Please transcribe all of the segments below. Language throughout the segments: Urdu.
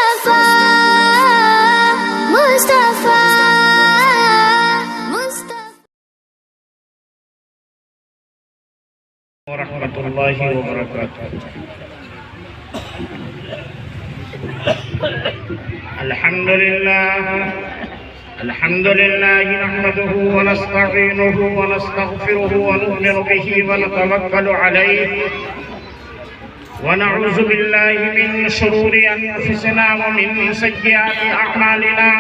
مصطفى مصطفى مصطفى ورحمة الله وبركاته. الحمد لله نحمده ونستعينه ونستغفره ونؤمن به ونتوكل عليه ونعوذ بالله من شرور أنفسنا ومن سيئات أعمالنا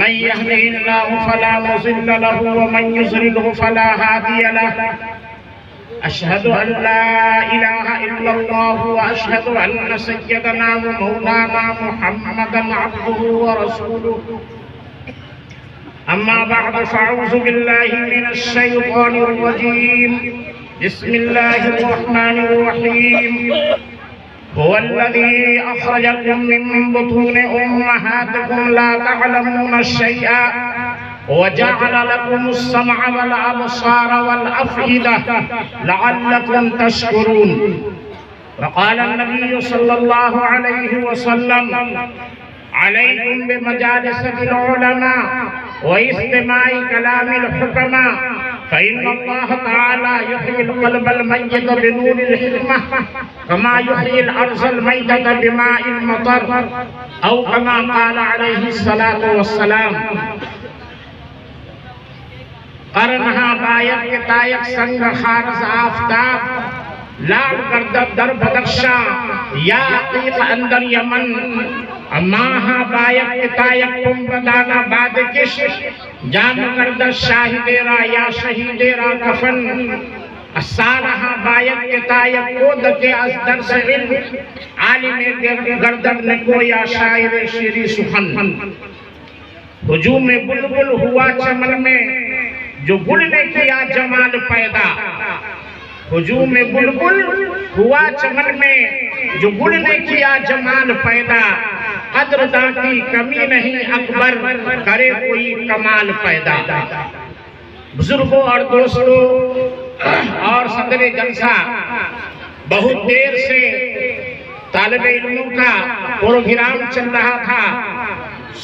من يهده الله فلا مضل له ومن يضلل فلا هادي له أشهد أن لا إله إلا الله وأشهد أن سيدنا ومولانا محمدا عبده ورسوله أما بعد فأعوذ بالله من الشيطان الرجيم بسم الله الرحمن الرحيم هو الذي أخرجكم من بطون أمهاتكم لا تعلمون شيئا وجعل لكم السمع والأبصار والأفئدة لعلكم تشكرون. وقال النبي صلى الله عليه وسلم عليكم بمجالس العلماء واستماع كلام الحكماء فإن الله تعالى يحيي القلب الميت بنور الحكمة كما يحيي الأرض الميتة بماء المطر أو كما قال عليه الصلاة والسلام. قرنها بایک کے تائک سنگ خارز آفتاب لال گردب در بدخشاں یا عقیق اندر یمن ماہا بایک کے تائک تم بدانا باد کش جام گردد شاہی دیرا یا شہید دیرا کفن السالحہ بایک کے تائک کود کے از در سے علم عالم گردد نکو یا شاعر شیری سخن. ہجوم بلبل ہوا چمن میں جو گل نے کیا جمال پیدا. ہجوم بلبل ہوا چمن میں جو گل نے کیا جمال پیدا. قدرداں کی کمی نہیں اکبر کرے کوئی کمال پیدا. بزرگوں اور دوستوں اور صدر جلسہ، بہت دیر سے طالب علموں کا پروگرام چل رہا تھا.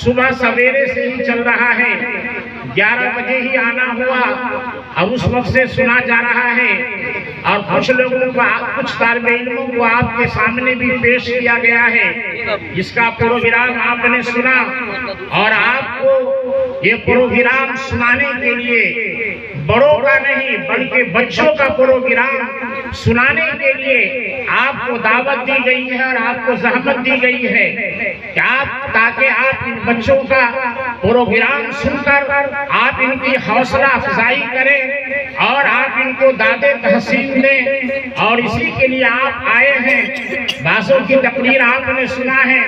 صبح سویرے سے ہی چل رہا ہے. 11 بجے ہی آنا ہوا اور اس وقت سے سنا جا رہا ہے اور کچھ لوگوں کو کچھ طالب علموں کو آپ کے سامنے بھی پیش کیا گیا ہے جس کا پروگرام آپ نے سنا. اور آپ کو یہ پروگرام سنانے کے لیے بڑوں کا نہیں بلکہ بچوں کا پروگرام سنانے کے لیے آپ کو دعوت دی گئی ہے اور آپ کو زحمت دی گئی ہے کہ تاکہ آپ ان بچوں کا پروگرام سن کر آپ ان کی حوصلہ افزائی کریں اور آپ ان کو داد تحسین دیں. اور اسی کے لیے آپ آئے ہیں. بعضوں کی تقریر آپ نے سنا ہے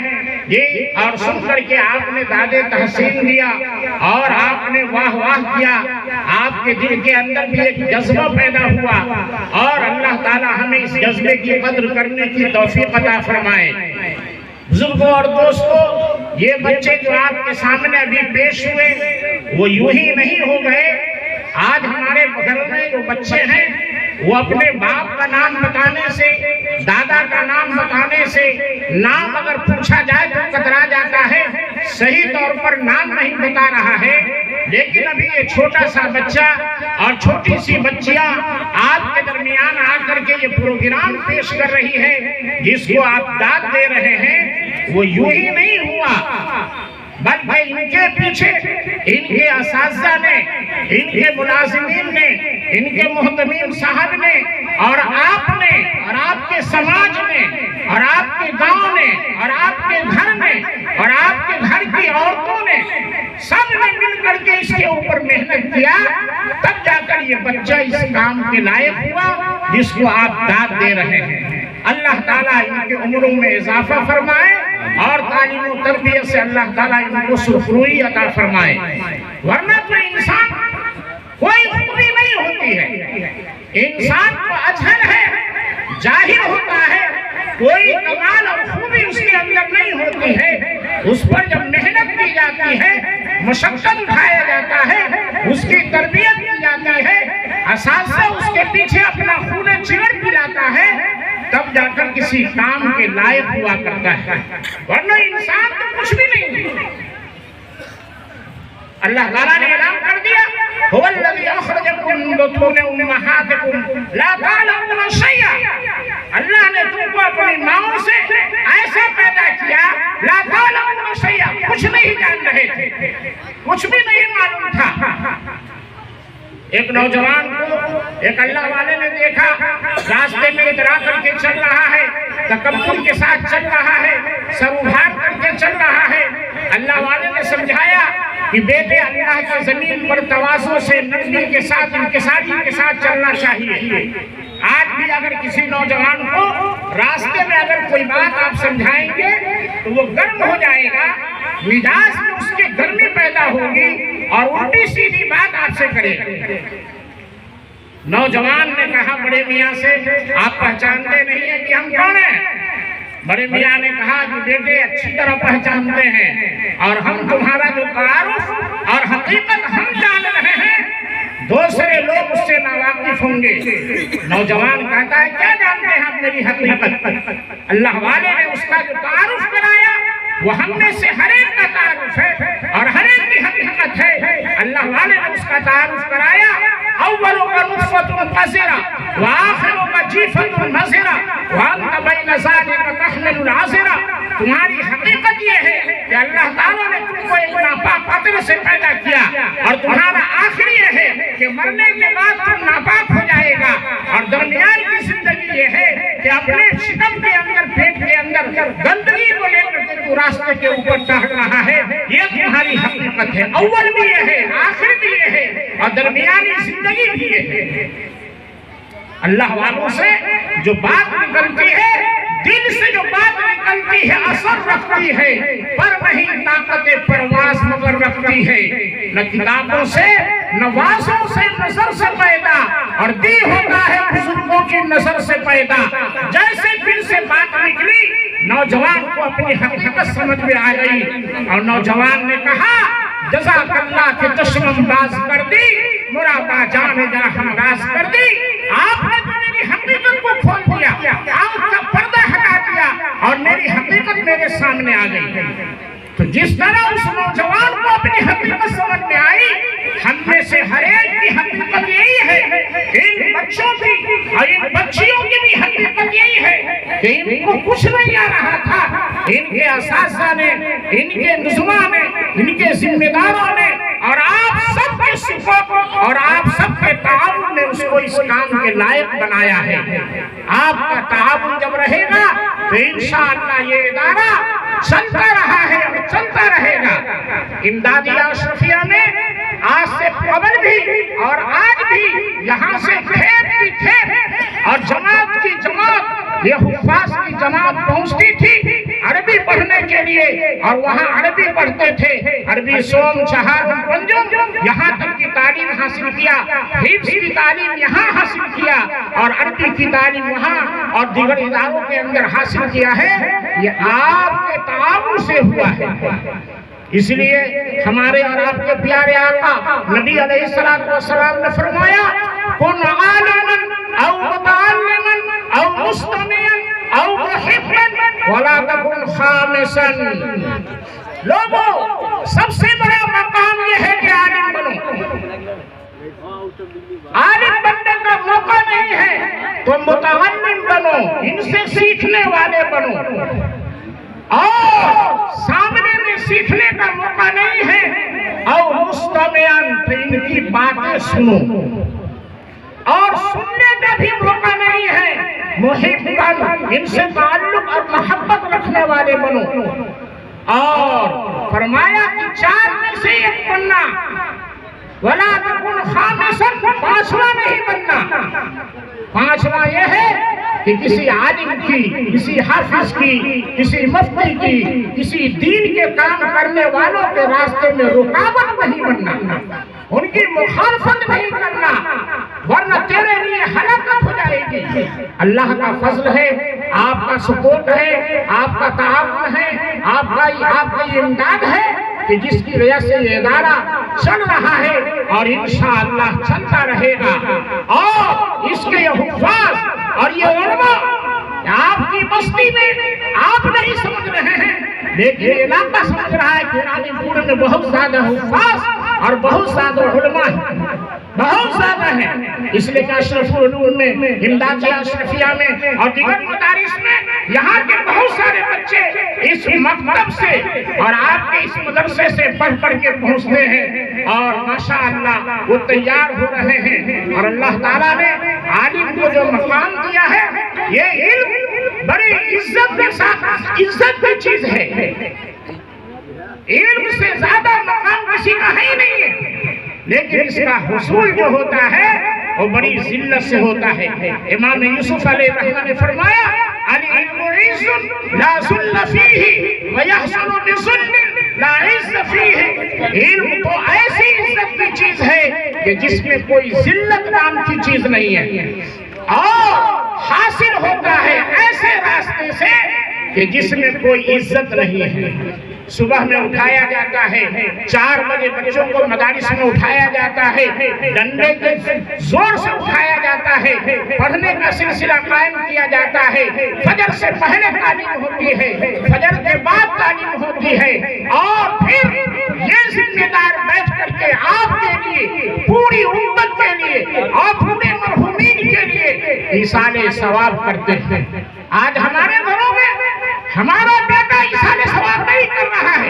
اور سن کر کے آپ نے داد تحسین دیا اور آپ نے واہ واہ کیا. آپ کے دل کے اندر بھی ایک جذبہ پیدا ہوا اور اللہ تعالی ہمیں اس جذبے کی قدر کرنے کی توفیق عطا فرمائے. بزرگوں اور دوستوں، یہ بچے جو آپ کے سامنے ابھی پیش ہوئے وہ یوں ہی نہیں ہو گئے. آج ہمارے گھر میں جو بچے ہیں وہ اپنے باپ کا نام بتانے سے، دادا کا نام بتانے سے، نام اگر پوچھا جائے تو کترا جاتا ہے. صحیح طور پر نام نہیں بتا رہا ہے. لیکن ابھی یہ چھوٹا سا بچہ اور چھوٹی سی بچیاں آپ کے درمیان آ کر کے یہ پروگرام پیش کر رہی ہے جس کو آپ داد دے رہے ہیں. وہ یوں ہی نہیں ہوا بلکہ ان کے پیچھے ان کے اساتذہ نے، ان کے ملازمین نے، ان کے محتمین صاحب نے اور آپ نے اور آپ کے سماج نے اور آپ کے گاؤں نے اور آپ کے گھر نے اور آپ کے گھر کی عورتوں نے سب نے مل کر کے اس کے اوپر محنت کیا. تب جا کر یہ بچہ اس کام کے لائق ہوا جس کو آپ داد دے رہے ہیں. اللہ تعالیٰ ان کے عمروں میں اضافہ فرمائے اور تعلیم و تربیت سے اللہ تعالیٰ ان کو سرخروئی عطا فرمائے. ورنہ تو انسان کوئی خوبی نہیں ہوتی ہے. انسان کو اجہل ہے، جاہل ہوتا ہے. کوئی کمال اور خوبی اس کے اندر نہیں ہوتی ہے. اس پر جب محنت کی جاتی ہے، مشقت اٹھایا جاتا ہے، اس کی تربیت کی جاتی ہے، اساتذہ اس کے پیچھے اپنا خون جگر پلاتا ہے، تب تب جا کر کسی کام کے لائق ہوا کرتا ہے، ورنہ انسان تو کچھ بھی نہیں۔ اللہ تعالیٰ نے اعلان کر دیا هو الذی اخرجکم من بطون امہاتکم لا تعلمون شیئا، اللہ نے تم کو اپنی ماؤں سے ایسا پیدا کیا لا تعلمون شیئا، کچھ نہیں جان رہے تھے، کچھ بھی نہیں معلوم تھا۔ ایک نوجوان کو ایک اللہ والے نے دیکھا، راستے میں اترا کر کے چل رہا ہے، تکبر کے ساتھ چل رہا ہے، سر اٹھار کر کے چل رہا ہے۔ اللہ والے نے سمجھایا کہ بیٹے اللہ کی زمین پر تواضع سے نرمی کے ساتھ انکساری کے ساتھ چلنا چاہیے۔ آج بھی اگر کسی نوجوان کو راستے میں اگر کوئی بات آپ سمجھائیں گے تو وہ گرم ہو جائے گا، مزاج میں اس کے گرمی پیدا ہوگی اور الٹی سیدھی بات آپ سے کرے گا۔ نوجوان نے کہا بڑے میاں سے آپ پہچانتے نہیں ہیں کہ ہم کون ہیں؟ بڑے میاں نے کہا کہ بیٹے اچھی طرح پہچانتے ہیں اور ہم تمہارا جو تعارف اور حقیقت ہم جان رہے ہیں، دوسرے لوگ اس سے ناواقف ہوں گے۔ نوجوان کہتا ہے کیا جانتے ہیں آپ میری حقیقت؟ اللہ والے نے اس کا جو تعارف کرایا وہ ہم میں سے ہر ایک کا تعارف ہے اور ہر ایک کی حقیقت ہے۔ اللہ والے نے اس کا تعارف کرایا، اولو کا نطفۃ قذرہ وآخرو کا جیفۃ مضرہ وانت بین ذالک تحمل العذرہ۔ تمہاری حقیقت یہ ہے کہ اللہ تعالیٰ نے تم کو ایک ناپاک قطرے سے پیدا کیا اور تمہارا آخر یہ ہے کہ مرنے کے بعد تم ناپاک ہو جائے گا، اور درمیان کی زندگی یہ ہے کہ اپنے شکم کے اندر پیٹ کے اندر گندگی کو لے کر کے تو راستے کے اوپر ٹہل رہا ہے۔ یہ تمہاری حقیقت ہے، اول بھی یہ ہے، آخر بھی یہ ہے اور درمیانی زندگی بھی یہ ہے۔ اللہ والوں سے جو بات نکلتی ہے، دل سے جو بات نکلتی ہے اثر رکھتی ہے، پر نہیں طاقت پرواز مگر رکھتی ہے۔ نہ کتابوں سے نہ وعظوں سے نظر سے پیدا، اور دی ہوتا ہے بزرگوں کی نظر سے پیدا۔ جیسے دل سے بات نکلی نوجوان کو اپنی حقیقت سمجھ میں آ گئی اور نوجوان نے کہا جزاک اللہ کے چشم باز کر دی، مرابا جان جا ہمراز کر دی۔ آپ نے تو میری حقیقت کو کھول دیا، آنکھ کا پردہ ہٹا دیا اور میری حقیقت میرے سامنے آ گئی۔ تو جس طرح اس نوجوان کو اپنی حقیقت سمجھ میں آئی، ہم میں سے ہر ایک کی حقیقت یہی ہے۔ ان بچوں کی اور ان بچیوں کی بھی حقیقت یہی ہے کہ ان کو کچھ نہیں آ رہا تھا، ان کے اساتذہ نے، ان کے نظمہ نے، ان کے ذمہ داروں نے اور آپ سب کے سپورٹ اور آپ سب کے تعاون نے اس کو اس کام کے لائق بنایا ہے۔ آپ کا تعاون جب رہے گا تو انشاءاللہ یہ ادارہ چلتا رہا ہے اور چلتا رہے گا۔ امدادیہ اشرفیہ میں آج سے قبل بھی اور آج بھی یہاں سے کھیپ کی کھیپ اور جماعت کی جماعت، یہ حفاظ کی جماعت پہنچتی تھی عربی پڑھنے کے لیے اور وہاں عربی پڑھتے تھے، عربی سوم چہار پنجم یہاں تک کی تعلیم حاصل کیا، حفظ کی تعلیم یہاں حاصل کیا اور عربی کی تعلیم وہاں اور دیگر اداروں کے اندر حاصل کیا ہے۔ یہ آپ کے تعاون سے ہوا ہے۔ اس لیے ہمارے اور آپ کے پیارے آقا نبی علیہ السلام نے فرمایا کن عالما او متعلما او مستمعا او محبا ولا تکن خامسا۔ لوگوں سب سے بڑا مقام یہ ہے کہ عالم بنو۔ عالم بننے کا موقع نہیں ہے تو متعلم بنو، ان سے سیکھنے والے بنو، اور سامنے میں سیکھنے کا موقع نہیں ہے اور مستمعاً تو ان کی باتیں سنو، اور سننے کا بھی موقع نہیں ہے، محباً ان سے تعلق اور محبت رکھنے والے بنو۔ اور فرمایا کہ چار میں سے ایک بننا، ولا تکن خامسا، پانچواں نہیں بننا۔ پانچواں یہ ہے کہ کسی عالم کی، کسی حافظ کی، کسی مفتی کی، کسی دین کے کام کرنے والوں کے راستے میں رکاوٹ نہیں بننا، ان کی مخالفت نہیں کرنا، ورنہ تیرے لیے ہلاکت ہو جائے گی۔ اللہ کا فضل ہے، آپ کا سپورٹ ہے، آپ کا تعاون ہے، آپ کا امداد ہے کہ جس کی وجہ سے یہ ادارہ چل رہا ہے اور انشاءاللہ چلتا رہے گا۔ اور اس کے یہ حفاظ اور یہ علماء آپ کی بستی میں آپ نہیں سمجھ رہے ہیں، لیکن علاقہ سمجھ رہا ہے کہ رانی پور میں بہت زیادہ حفاظ اور بہت زیادہ علماء ہیں، بہت زیادہ ہیں، اس لیے کہ اشرف العلوم میں، امدادیہ اشرفیہ میں اور دیگر مدارس میں یہاں کے بہت سارے بچے اس مکتب سے اور آپ کے اس مدرسے سے پڑھ پڑھ کے پہنچتے ہیں اور ماشاءاللہ وہ تیار ہو رہے ہیں، اور اللہ تعالیٰ نے عالم کو جو مقام دیا ہے، یہ علم بڑی عزت کے ساتھ، عزت کی چیز ہے، علم سے زیادہ مقام کسی کا ہے ہی نہیں ہے، لیکن اس کا حصول جو ہوتا ہے وہ بڑی ذلت سے ہوتا ہے۔ امام یوسف علیہ الرحمہ نے فرمایا العلم عز لا ذل فیہ ویحسن بذل لا عز فیہ، علم تو ایسی عزت کی چیز ہے کہ جس میں کوئی ذلت نام کی چیز نہیں ہے، اور حاصل ہوتا ہے ایسے راستے سے کہ جس میں کوئی عزت نہیں ہے۔ صبح میں اٹھایا جاتا ہے، 4 بجے بچوں کو مدارس میں اٹھایا جاتا ہے، ڈنڈے کے زور سے اٹھایا جاتا ہے، پڑھنے کا سلسلہ قائم کیا جاتا ہے، فجر سے پہلے تعلیم ہوتی ہے، فجر کے بعد تعلیم ہوتی ہے، اور پھر یہ ذمہ دار بیٹھ کر کے آپ کے لیے، پوری امت کے لیے اور پورے مرحومین کے لیے ایصال ثواب کرتے ہیں۔ آج ہمارے گھروں میں ہمارا بیٹا ایصال ثواب نہیں کر رہا ہے،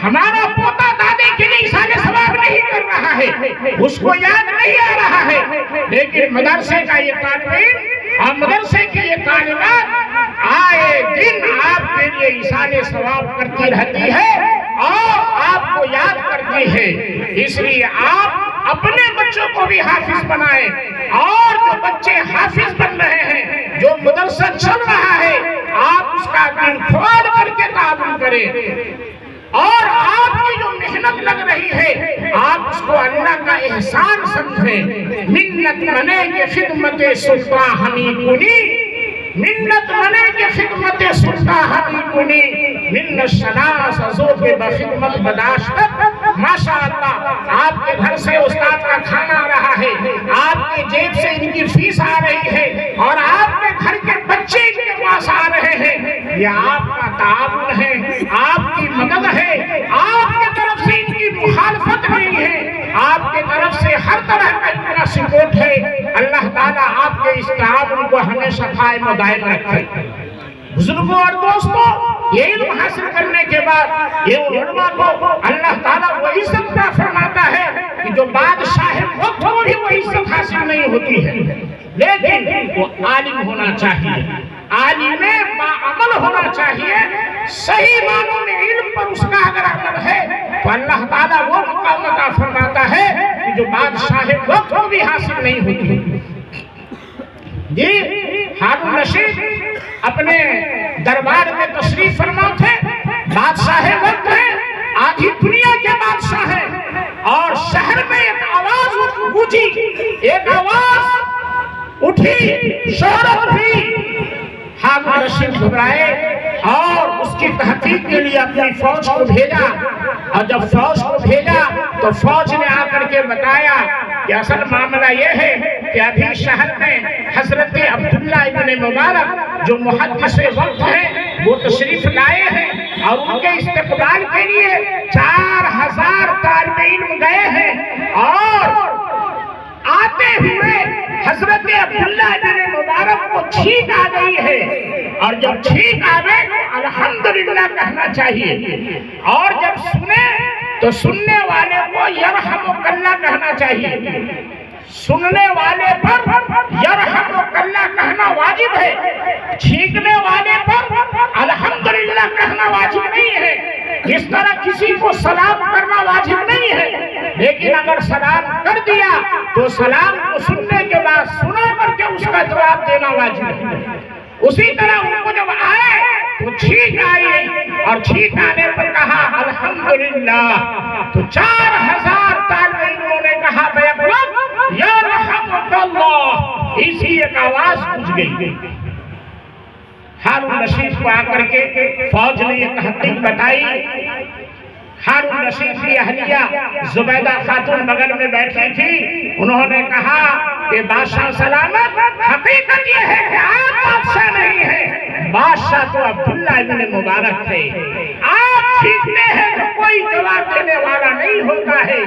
ہمارا پوتا دادے کے لیے ایصال ثواب نہیں کر رہا ہے، اس کو یاد نہیں آ رہا ہے، لیکن مدرسے کا یہ طالب علم اور مدرسے کی یہ طالبات آئے دن آپ کے لیے ایصال ثواب کرتی رہتی ہے اور آپ کو یاد کرتی ہے۔ اس لیے آپ اپنے بچوں کو بھی حافظ بنائیں، اور جو بچے حافظ بن رہے ہیں، جو مدرسہ چل رہا ہے، آپ اس کا دل کھول کر کے تعاون کریں، اور آپ کی جو محنت لگ رہی ہے آپ اس کو اللہ کا احسان سمجھیں۔ منت منے کے خدمت سلطان ہمیں کنی، منت منے کے خدمت سلطان ہمیں کنی، منت شناس ازوب بخدمت بداشتت۔ ماشاءاللہ آپ کے گھر سے استاد کا کھانا آ رہا ہے، آپ کے جیب سے ان کی فیس آ رہی ہے، اور آپ کے گھر کے بچے ان کے پاس آ رہے ہیں، یہ آپ کا تعاون ہے، آپ کی مدد ہے، آپ کی طرف سے ان کی مخالفت نہیں ہے، آپ کی طرف سے ہر طرح کا ان کا سپورٹ ہے۔ اللہ تعالیٰ آپ کے اس تعاون کو ہمیشہ قائم و دائم رکھے۔ بزرگوں اور دوستوں، یہ علم حاصل کرنے کے بعد یہ علماء کو اللہ تعالیٰ وہ عزت عطا فرماتا ہے کہ جو بادشاہ وقت ہو بھی وہ عزت حاصل نہیں ہوتی ہے، لیکن وہ عالم ہونا چاہیے، عالم باعمل ہونا چاہیے، صحیح معنوں میں علم پر اس کا اگر عمل ہے تو اللہ تعالیٰ وہ مقام عطا فرماتا ہے کہ جو بادشاہ وقت ہو بھی حاصل نہیں ہوتی۔ جی ہارون رشید اپنے دربار میں تشریف فرما تھے، بادشاہ وقت ہے، آدھی دنیا کے بادشاہ ہیں، اور شہر میں ایک آواز گونجی، ایک آواز اٹھی، شہرت اٹھی۔ ہارون رشید گھبرائے اور اس کی تحقیق کے لیے اپنی فوج کو بھیجا، اور جب فوج کو بھیجا تو فوج نے آ کر کے بتایا کہ اصل معاملہ یہ ہے کہ ابھی شہر میں حضرت عبداللہ ابن مبارک جو محدث وقت ہیں وہ تشریف لائے ہیں، اور ان کے استقبال کے لیے 4000 طالب علم گئے ہیں، اور آتے ہوئے حضرت عبداللہ ابن مبارک کو چھینک آ گئی ہے، اور جب چھینک آوے تو الحمدللہ کہنا چاہیے، اور جب سنے تو سننے والے کو یرحمک اللہ کہنا چاہیے، سننے والے پر یرحمک اللہ کہنا واجب ہے، چھینکنے والے پر الحمدللہ کہنا واجب نہیں ہے۔ اس طرح کسی کو سلام کرنا واجب نہیں ہے، لیکن اگر سلام کر دیا تو سلام کو سننے کے بعد سنا کر کے اس کا جواب دینا واجب ہے۔ اسی طرح ان کو جب آئے تو چھینک آئی، اور چھینک آنے پر کہا الحمدللہ، تو 4000 طالب علموں نے کہا بیقلب یا رحمت اللہ، اسی ایک آواز گونج گئی۔ ہارون رشید کو آ کر کے فوج نے یہ تحقیق بتائی، ہارون رشید کی اہلیہ زبیدہ خاتون بغل میں بیٹھی تھی، انہوں نے کہا کہ بادشاہ سلامت، حقیقت یہ ہے کہ آپ بادشاہ نہیں ہیں، بادشاہ تو عبداللہ ابن مبارک تھے۔ آپ چھینتے ہیں تو کوئی جواب دینے والا نہیں ہوتا ہے،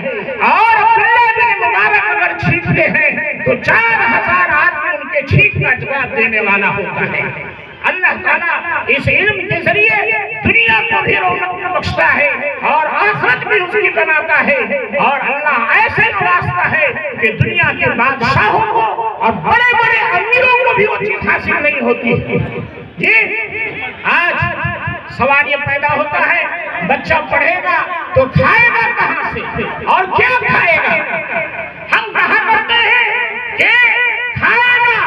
اور عبداللہ ابن مبارک اگر چھینتے ہیں تو 4000 آدمی ان کے چھینک کا جواب دینے والا ہوتا ہے۔ اللہ تعالیٰ اس علم کے ذریعے دنیا کو بھی رونق بخشتا ہے اور آخرت بھی اس کی بناتا ہے، اور اللہ ایسے نوازتا ہے کہ دنیا کے بادشاہوں کو اور بڑے بڑے امیروں کو بھی وہ چیز حاصل نہیں ہوتی۔ جی آج سوال یہ پیدا ہوتا ہے، بچہ پڑھے گا تو کھائے گا کہاں سے اور کیا کھائے گا؟ ہم کہا کرتے ہیں کہ کھائے گا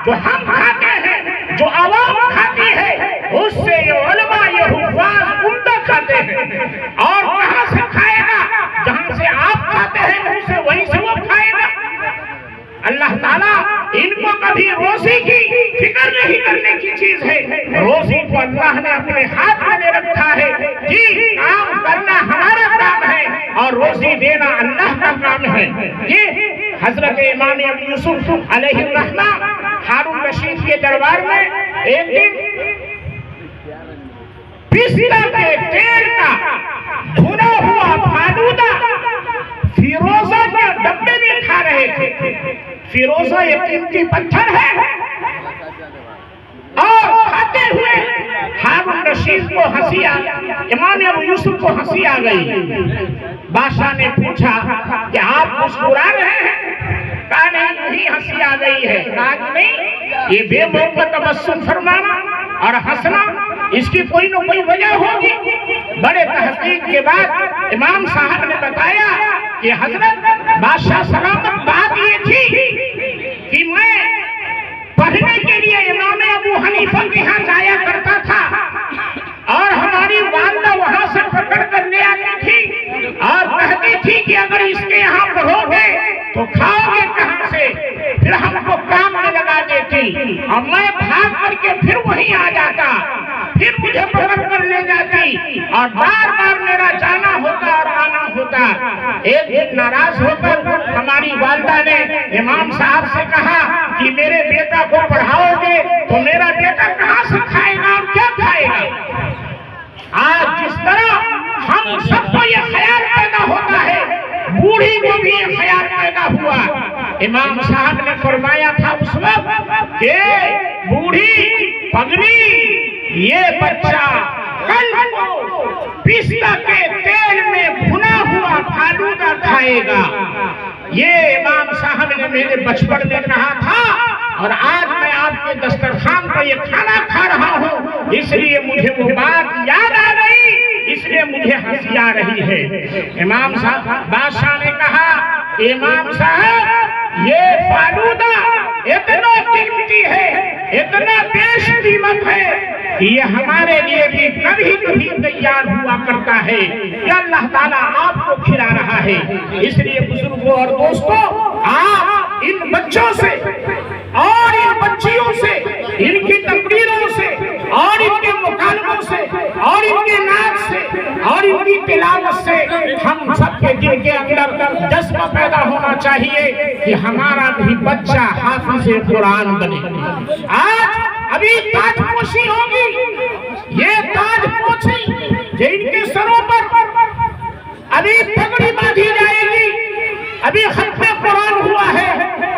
جو ہم کھاتے ہیں، جو عوام کھاتی ہے، اس سے یہ علماء یہ حفاظ عمدہ کھاتے ہیں، اور کہاں سے کھائے گا؟ جہاں سے آپ کھاتے ہیں ان سے وہیں سے وہ کھائے گا۔ اللہ تعالیٰ ان کو کبھی روزی کی فکر نہیں کرنے کی چیز ہے، روزی کو اللہ نے اپنے ہاتھ میں لے رکھا ہے۔ جی کام کرنا ہمارا کام ہے اور روزی دینا اللہ کا کام ہے۔ یہ حضرت امام ابو یوسف علیہ الرحمہ ہارون رشید کے دربار میں ایک دن پستہ کے تیل کا بھنا ہوا فالودہ فیروزہ کے ڈبے میں کھا رہے تھے۔ فیروزہ ایک قیمتی پتھر ہے، اور کھاتے ہوئے ہارون رشید کو ہنسی آ گئی، امام ابو یوسف کو ہنسی آ گئی۔ بادشاہ نے پوچھا کہ آپ مسکرا رہے ہیں؟ کہا نہیں، یہی ہنسی آ گئی ہے۔ کہا نہیں، یہ بے موقع تبسم فرمانا اور ہنسنا اس کی کوئی نہ کوئی وجہ ہوگی۔ بڑے تحقیق کے بعد امام صاحب نے بتایا کہ حضرت بادشاہ سلامت بات یہ تھی کہ میں پڑھنے کے لیے امام ابو حنیفہ کے ہاں جایا کرتا تھا، اور ہماری والدہ وہاں سے پکڑ کر لے آتی تھی اور کہتی تھی کہ اگر اس کے یہاں پڑھو گے تو کھاؤ گے کہاں سے؟ پھر ہم کو کام میں لگا دیتی اور میں بھاگ کر کے پھر وہیں آ جاتا، پھر مجھے پکڑ کر لے جاتی اور بار بار میرا جانا ہوتا اور آنا ہوتا۔ ایک دن ناراض ہو کر ہماری والدہ نے امام صاحب سے کہا کہ میرے بیٹا کو پڑھاؤ گے تو میرا بیٹا کہاں سے کھائے گا اور کیا کھائے گا؟ آج جس طرح ہم سب کو یہ خیال پیدا ہوتا ہے، بوڑھی کو بھی یہ خیال پیدا ہوا۔ امام صاحب نے فرمایا تھا اس وقت کہ بوڑھی پگلی، یہ بچہ کل کو پستہ کے تیل میں بھنا ہوا فالودہ کھائے گا۔ یہ امام صاحب نے میرے بچپن میں کہا تھا، اور آج میں آپ کے دسترخوان پر یہ کھانا کھا رہا ہوں، اس لیے مجھے وہ بات یاد آ گئی، اس لیے مجھے ہنسی آ رہی ہے۔ امام صاحب بادشاہ نے کہا، امام صاحب یہ فالودہ اتنا قیمتی ہے، اتنا بیش قیمت ہے کہ یہ ہمارے لیے بھی کبھی کبھی تیار ہوا کرتا ہے کہ اللہ تعالیٰ آپ کو کھلا رہا ہے۔ اس لیے بزرگوں اور دوستوں، آپ ان بچوں سے اور ان بچیوں سے، ان کی تقریروں سے اور ان کے مکالموں سے اور ان کے نعت سے اور ان کی تلاوت سے ہم سب کے دل کے اندر جذبہ پیدا ہونا چاہیے کہ ہمارا بھی بچہ حافظ قرآن بنے۔ آج ابھی تاج پوشی ہوگی، یہ تاج پوشی جن کے سروں پر ابھی پگڑی باندھی جائے گی، ابھی ختم قرآن ہوا ہے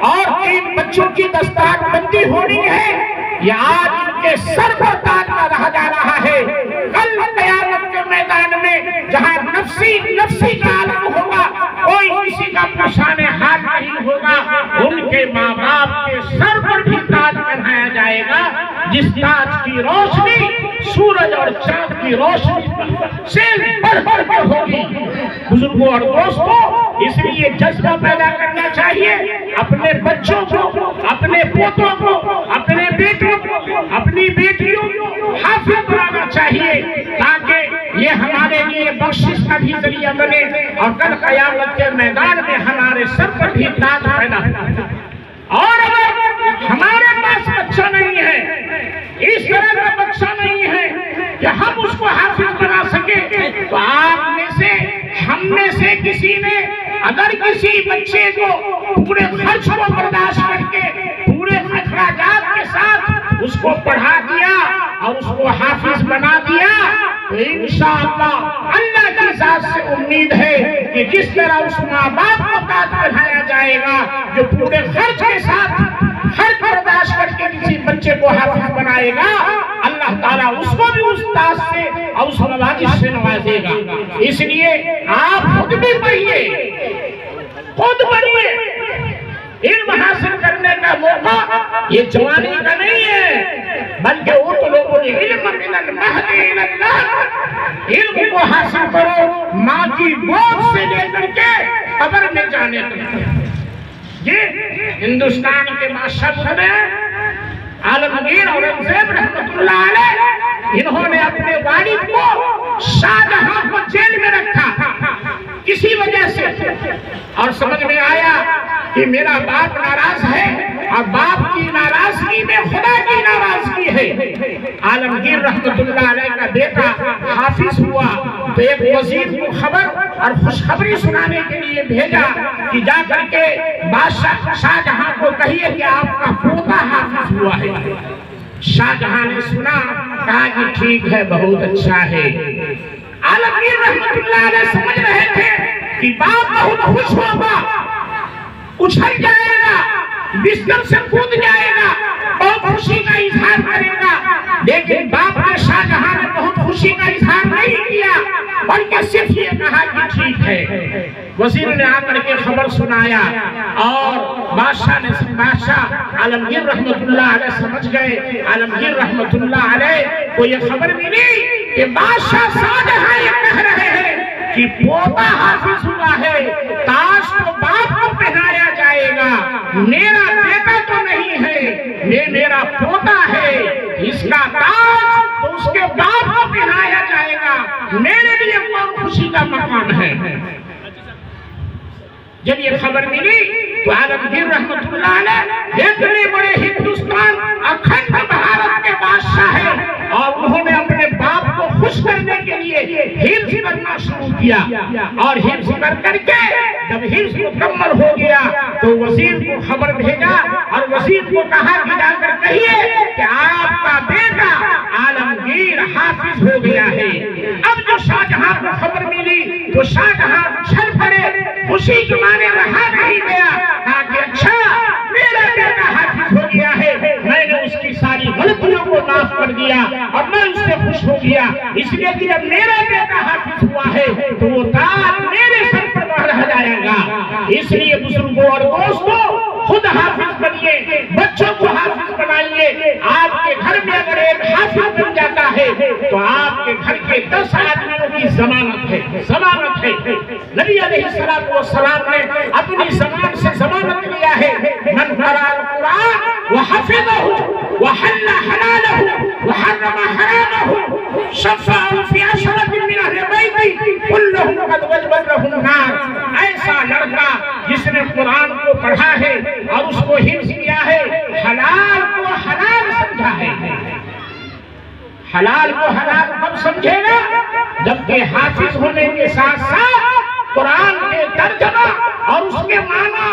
اور ان بچوں کی دستار بندی ہونی ہے، یہ آج ان کے سر پر تاج نہ رہ جا رہا ہے۔ کل قیامت کے میدان میں جہاں نفسی کا عالم ہوگا، کوئی کسی کا پشان حال نہیں ہوگا، ان کے ماں باپ کے سر پر بھی تاج پہنایا جائے گا، جس تاج کی روشنی سورج اور چاند کی روشنی سے بڑھ بڑھ کر ہوگی۔ بزرگوں اور دوستوں، اس لیے جذبہ پیدا کرنا چاہیے، اپنے بچوں کو، اپنے پوتوں کو، اپنے بیٹوں کو، اپنی بیٹیوں کو حافظ بنانا چاہیے، تاکہ یہ ہمارے لیے بخشش کا بھی ذریعہ بنے اور کل قیامت کے میدان میں ہمارے سر پر بھی تاج پیدا ہو۔ اور اگر ہمارے پاس بچہ نہیں ہے، اس طرح کا بچہ نہیں ہے کہ ہم اس کو حافظ بنا سکے، تو آپ میں سے، ہم میں سے کسی نے اگر کسی بچے کو پورے خرچ کو برداشت کر کے پورے اخراجات کے ساتھ اس کو پڑھا دیا اور اس کو حافظ بنا دیا تو انشاءاللہ اللہ کی ذات سے امید ہے کہ جس طرح اس ماں باپ کو تاج پہنایا جائے گا جو پورے خرچ کے ساتھ خرچ برداشت کر کے کسی بچے کو حافظ بنائے گا اللہ تعالیٰ اس کو بھی اس تاج سے اور اس نوازش سے نوازے گا. اس لیے آپ خود بھی پڑھیے، خود پڑھیے. علم حاصل کرنے کا موقع یہ جوانی کا نہیں ہے بلکہ اطلبوا العلم من المہد الی اللحد. علم کو حاصل کرو ماں کی گود سے لے کر کے قبر میں جانے تک. یہ ہندوستان کے بادشاہ نے عالمگیر اورنگزیب رحمت اللہ علیہ انہوں نے اپنے والد کو شاہ جہاں کو جیل میں رکھا کسی وجہ سے، اور سمجھ میں آیا کہ میرا باپ ناراض ہے اور باپ کی ناراضگی میں خدا کی ناراضگی ہے. عالمگیر رحمت اللہ علیہ کا بیٹا حافظ ہوا تو ایک وزیر کو خبر اور خوشخبری سنانے کے لیے بھیجا کہ جا کر کے بادشاہ شاہ جہاں کو کہیے کہ آپ کا پوتا حافظ ہوا ہے. شاہ جہاں نے سنا، کہا کہ ٹھیک ہے، بہت اچھا ہے. عالمگیر رحمت اللہ علیہ سمجھ رہے تھے کہ باپ بہت خوش ہوگا، اچھل جائے گا، بستر سے کود جائے گا، بہت خوشی کا اظہار کرے گا. لیکن باپ نے شاہ جہاں نے بہت خوشی کا اظہار نہیں کیا بلکہ صرف یہ کہا کہ ٹھیک ہے. وزیر نے آ کر کے خبر سنایا اور بادشاہ عالمگیر رحمت اللہ علیہ سمجھ گئے. عالمگیر رحمت اللہ علیہ کو یہ خبر ملی کہ بادشاہ شاہ جہاں یہ کہہ رہے ہیں کہ پوتا حافظ ہوا ہے، تاج تو باپ کو پہنایا جائے گا، میرا بیٹا تو نہیں ہے، یہ میرا پوتا ہے، اس کا تاج تو اس کے باپ کو پہنایا جائے گا. میرے لیے بہت خوشی کا مقام ہے. جب یہ خبر ملی تو عالمگیر رحمت اللہ علیہ اتنے بڑے ہندوستان اکھنڈ بھارت کے بادشاہ ہیں اور انہوں نے اپنے باپ کو خوش کرنے کے لیے حفظ کرنا شروع کیا. اور حفظ کر کے جب حفظ مکمل ہو گیا تو وزیر کو خبر بھیجا اور وزیر کو کہا کہ جا کر کہیے کہ آپ کا بیٹا عالمگیر حافظ ہو گیا ہے. اب جو شاہ جہاں کو خبر ملی تو شاہ جہاں چھل پڑے، خوشی کے مارے رہا نہیں گیا. کہا کہ اچھا میرا بیٹا حافظ ہو گیا ہے، میں نے اس کی ساری غلطیوں کو معاف کر دیا اور میں اس سے خوش ہو گیا. اس لیے کہ جب میرا بیٹا حافظ ہوا ہے تو وہ تاج میرے سر پر رہ جائے گا. اس لیے بزرگوں اور دوستوں خود حافظ بنیے، بچوں کو حافظ بنائیے. آپ کے گھر میں اگر ایک حافظ بن جاتا ہے تو آپ کے گھر کے 10 آدمیوں کی ضمانت ہے. ضمانت ہے. نبی علیہ السلام نے اپنی زبان سے ضمانت لیا ہے، من قرأ القرآن وحفظه وحل حلاله وحرم حرامه شفع في 10 من اہل بیتی كلهم قد وجبت لهم النار. ایسا لڑکا جس نے قرآن کو پڑھا ہے اور اس کو حفظ کیا ہے، حلال کو حلال سمجھا ہے. حلال کو حلال کب سمجھے گا؟ جبکہ حافظ ہونے کے ساتھ ساتھ قرآن کے ترجمہ اور اس کے معنی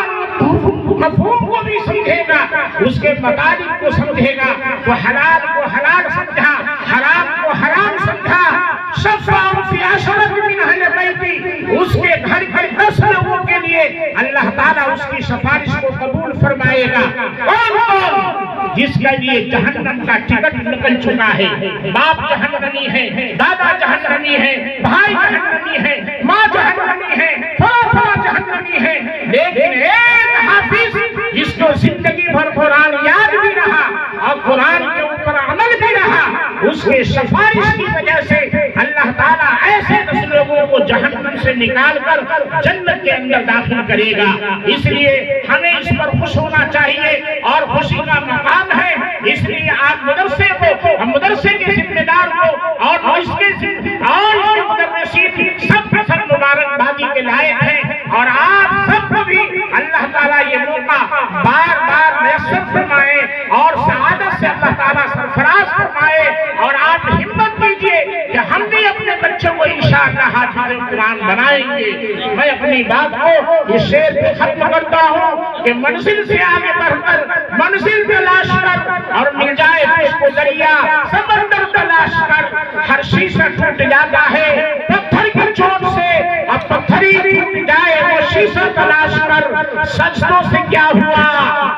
مفہوم کو بھی سمجھے گا، اس کے مطالب کو سمجھے گا. تو حلال کو حلال سمجھا، حرام کو حرام سمجھا. شفع فی 10 من اہل بیتی، اس کے گھر کے 10 لوگوں کے لیے اللہ تعالیٰ اس کی سفارش کو قبول فرمائے گا. کون جس کے لیے جہنم کا ٹکٹ نکل چکا ہے. باپ جہنمی ہے، دادا جہنمی ہے، بھائی جہنمی ہے، ماں جہنمی ہے، فلاں جہنمی ہے. لیکن ایک حافظ جس کو زندگی بھر قرآن یاد بھی رہا اور قرآن کے اوپر عمل بھی رہا، اس کے سفارش کی وجہ سے اللہ تعالیٰ ایسے 10 لوگوں کو جہنم سے نکال کر جنت کے اندر داخل کرے گا. اس لیے ہمیں اس پر خوش ہونا چاہیے اور خوشی کا مقام ہے. اس لیے آپ مدرسے کے ذمہ دار کو اور اس کے مدرسین سب مبارکبادی کے لائق ہیں. اور آپ سب کو بھی اللہ تعالیٰ یہ موقع بار بار میسر فرمائے اور سعادت سے اللہ تعالیٰ سرفراز فرمائے. اور آپ ہمت کیجئے کہ ہم بھی اپنے بچوں کو انشاءاللہ انشاءاللہ حافظ قرآن بنائیں گے۔ میں اپنی بات کو اس شعر پہ ختم کرتا ہوں کہ منزل سے آگے بڑھ کر منزل تلاش کر اور مل جائے پیش کو دریا سمندر تلاش کر، ہر شیشہ ٹوٹ جاتا ہے پتھر کی چوٹ سے، اب پتھر ہی ٹوٹ جائے وہ شیشہ تلاش کر۔ سجدوں سے کیا ہوا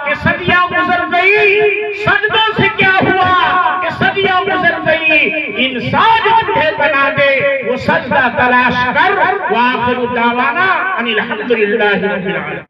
کہ صدیاں گزر گئی، سجدوں سے کیا ہوا کہ صدیاں گزر گئی، انسان جھوٹے بنا دے وہ سجدہ تلاش کر۔ وآخر دعوانا ان الحمدللہ رب العالمین۔